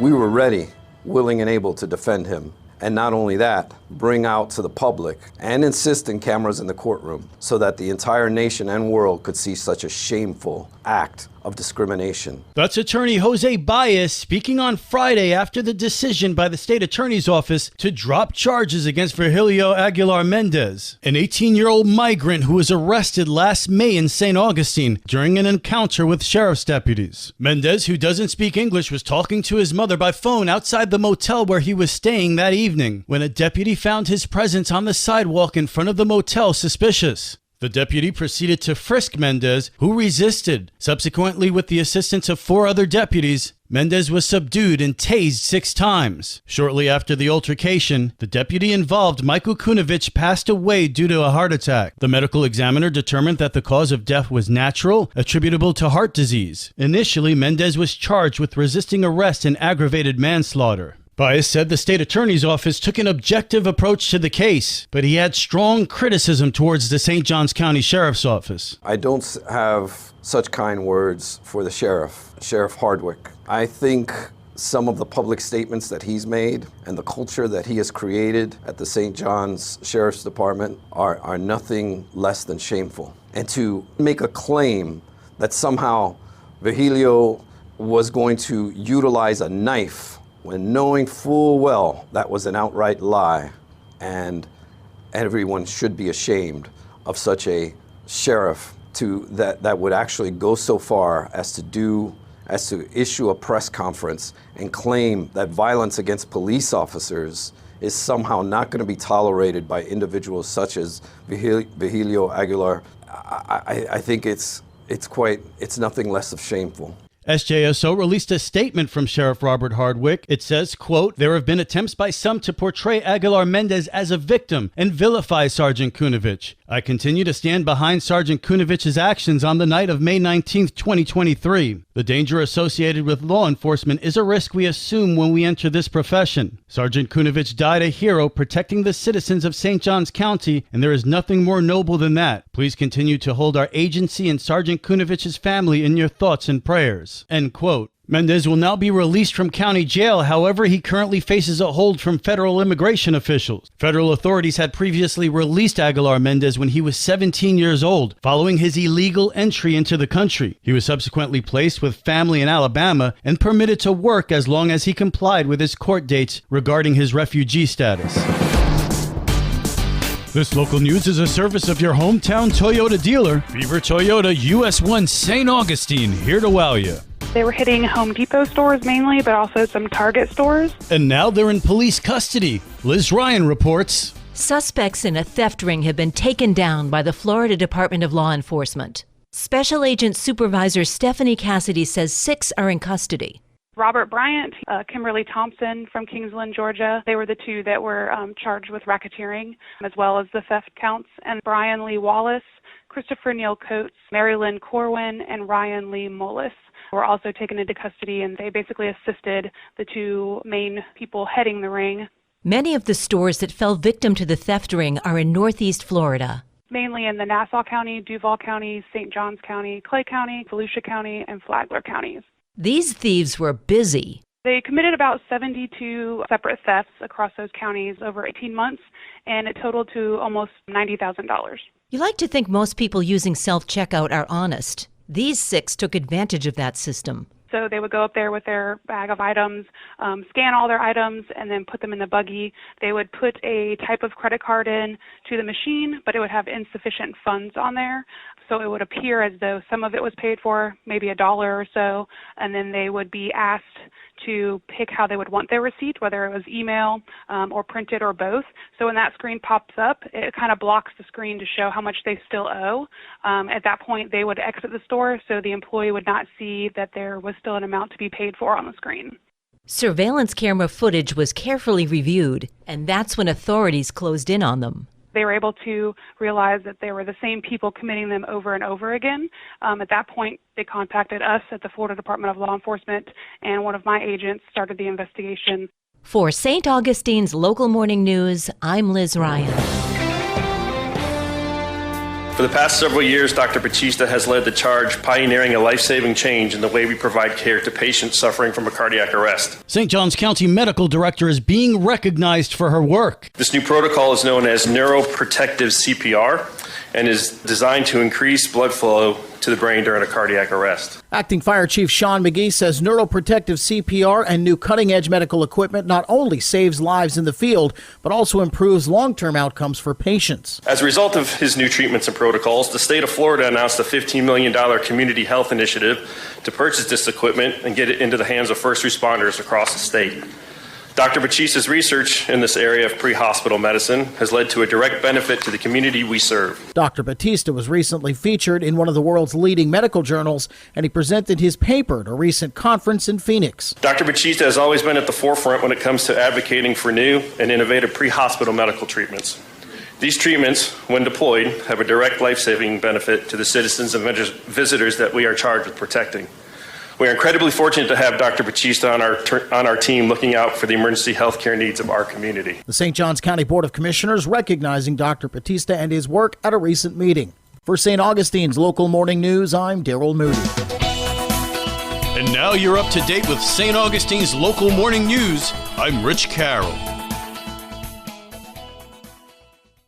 We were ready, willing and able to defend him. And not only that, bring out to the public and insist in cameras in the courtroom so that the entire nation and world could see such a shameful act of discrimination. That's attorney Jose Baez speaking on Friday after the decision by the state attorney's office to drop charges against Virgilio Aguilar Mendez, an 18-year-old migrant who was arrested last May in St. Augustine during an encounter with sheriff's deputies. Mendez, who doesn't speak English, was talking to his mother by phone outside the motel where he was staying that evening when a deputy found his presence on the sidewalk in front of the motel suspicious. The deputy proceeded to frisk Mendez, who resisted. Subsequently, with the assistance of 4 other deputies, Mendez was subdued and tased 6 times. Shortly after the altercation, the deputy involved, Michael Kunovich, passed away due to a heart attack. The medical examiner determined that the cause of death was natural, attributable to heart disease. Initially, Mendez was charged with resisting arrest and aggravated manslaughter. Baez said the state attorney's office took an objective approach to the case, but he had strong criticism towards the St. Johns County Sheriff's Office. I don't have such kind words for the sheriff, Sheriff Hardwick. I think some of the public statements that he's made and the culture that he has created at the St. John's Sheriff's Department are nothing less than shameful. And to make a claim that somehow Virgilio was going to utilize a knife when knowing full well that was an outright lie, and everyone should be ashamed of such a sheriff that would actually go so far as to issue a press conference and claim that violence against police officers is somehow not going to be tolerated by individuals such as Virgilio Aguilar. I think it's nothing less of shameful. SJSO released a statement from Sheriff Robert Hardwick. It says, quote, "There have been attempts by some to portray Aguilar Mendez as a victim and vilify Sergeant Kunovich. I continue to stand behind Sergeant Kunovich's actions on the night of May 19, 2023. The danger associated with law enforcement is a risk we assume when we enter this profession. Sergeant Kunovich died a hero protecting the citizens of St. Johns County, and there is nothing more noble than that. Please continue to hold our agency and Sergeant Kunovich's family in your thoughts and prayers." End quote. Mendez will now be released from county jail. However, he currently faces a hold from federal immigration officials. Federal authorities had previously released Aguilar Mendez when he was 17 years old, following his illegal entry into the country. He was subsequently placed with family in Alabama and permitted to work as long as he complied with his court dates regarding his refugee status. This local news is a service of your hometown Toyota dealer, Beaver Toyota US 1 St. Augustine, here to wow you. They were hitting Home Depot stores mainly, but also some Target stores. And now they're in police custody. Liz Ryan reports. Suspects in a theft ring have been taken down by the Florida Department of Law Enforcement. Special Agent Supervisor Stephanie Cassidy says 6 are in custody. Robert Bryant, Kimberly Thompson from Kingsland, Georgia. They were the 2 that were charged with racketeering, as well as the theft counts. And Brian Lee Wallace, Christopher Neal Coates, Mary Lynn Corwin, and Ryan Lee Mullis were also taken into custody, and they basically assisted the 2 main people heading the ring. Many of the stores that fell victim to the theft ring are in Northeast Florida. Mainly in the Nassau County, Duval County, St. Johns County, Clay County, Volusia County, and Flagler counties. These thieves were busy. They committed about 72 separate thefts across those counties over 18 months, and it totaled to almost $90,000. You like to think most people using self-checkout are honest. These 6 took advantage of that system. So they would go up there with their bag of items, scan all their items, and then put them in the buggy. They would put a type of credit card in to the machine, but it would have insufficient funds on there. So it would appear as though some of it was paid for, maybe $1 or so, and then they would be asked to pick how they would want their receipt, whether it was email or printed or both. So when that screen pops up, it kind of blocks the screen to show how much they still owe. At that point, they would exit the store so the employee would not see that there was still an amount to be paid for on the screen. Surveillance camera footage was carefully reviewed, and that's when authorities closed in on them. They were able to realize that they were the same people committing them over and over again. At that point, they contacted us at the Florida Department of Law Enforcement, and one of my agents started the investigation. For St. Augustine's Local Morning News, I'm Liz Ryan. For the past several years, Dr. Batista has led the charge, pioneering a life-saving change in the way we provide care to patients suffering from a cardiac arrest. St. John's County Medical Director is being recognized for her work. This new protocol is known as neuroprotective CPR and is designed to increase blood flow to the brain during a cardiac arrest. Acting Fire Chief Sean McGee says neuroprotective CPR and new cutting-edge medical equipment not only saves lives in the field, but also improves long-term outcomes for patients. As a result of his new treatments and protocols, the state of Florida announced a $15 million community health initiative to purchase this equipment and get it into the hands of first responders across the state. Dr. Batista's research in this area of pre-hospital medicine has led to a direct benefit to the community we serve. Dr. Batista was recently featured in one of the world's leading medical journals, and he presented his paper at a recent conference in Phoenix. Dr. Batista has always been at the forefront when it comes to advocating for new and innovative pre-hospital medical treatments. These treatments, when deployed, have a direct life-saving benefit to the citizens and visitors that we are charged with protecting. We are incredibly fortunate to have Dr. Batista on our team looking out for the emergency health care needs of our community. The St. John's County Board of Commissioners recognizing Dr. Batista and his work at a recent meeting. For St. Augustine's Local Morning News, I'm Daryl Moody. And now you're up to date with St. Augustine's Local Morning News. I'm Rich Carroll.